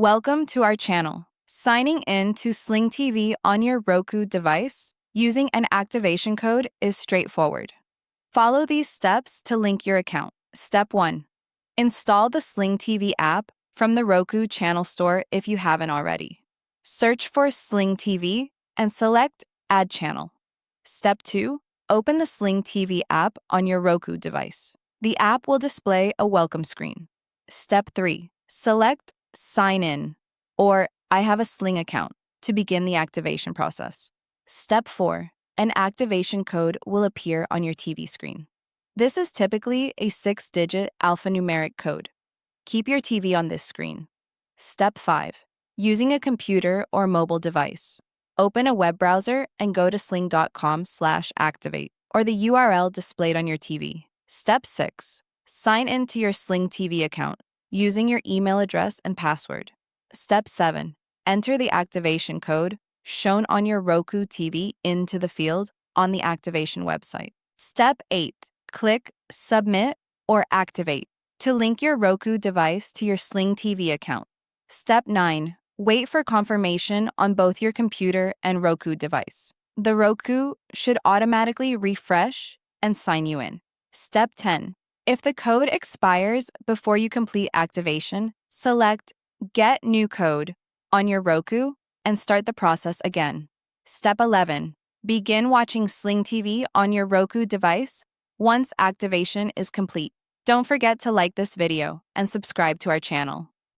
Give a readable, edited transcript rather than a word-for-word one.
Welcome to our channel. Signing in to Sling TV on your Roku device using an activation code is straightforward. Follow these steps to link your account. Step 1. Install the Sling TV app from the Roku channel store if you haven't already. Search for Sling TV and select Add Channel. Step 2. Open the Sling TV app on your Roku device. The app will display a welcome screen. Step 3. Select Sign in or I have a Sling account to begin the activation process. Step 4. An activation code will appear on your TV screen. This is typically a 6-digit alphanumeric code. Keep your TV on this screen. Step 5. Using a computer or mobile device. Open a web browser and go to sling.com/activate or the URL displayed on your TV. Step 6. Sign in to your Sling TV account using your email address and password. Step 7. Enter the activation code shown on your Roku TV into the field on the activation website. Step 8. Click Submit or Activate to link your Roku device to your Sling TV account. Step 9. Wait for confirmation on both your computer and Roku device. The Roku should automatically refresh and sign you in. Step 10. If the code expires before you complete activation, select Get New Code on your Roku and start the process again. Step 11. Begin watching Sling TV on your Roku device once activation is complete. Don't forget to like this video and subscribe to our channel.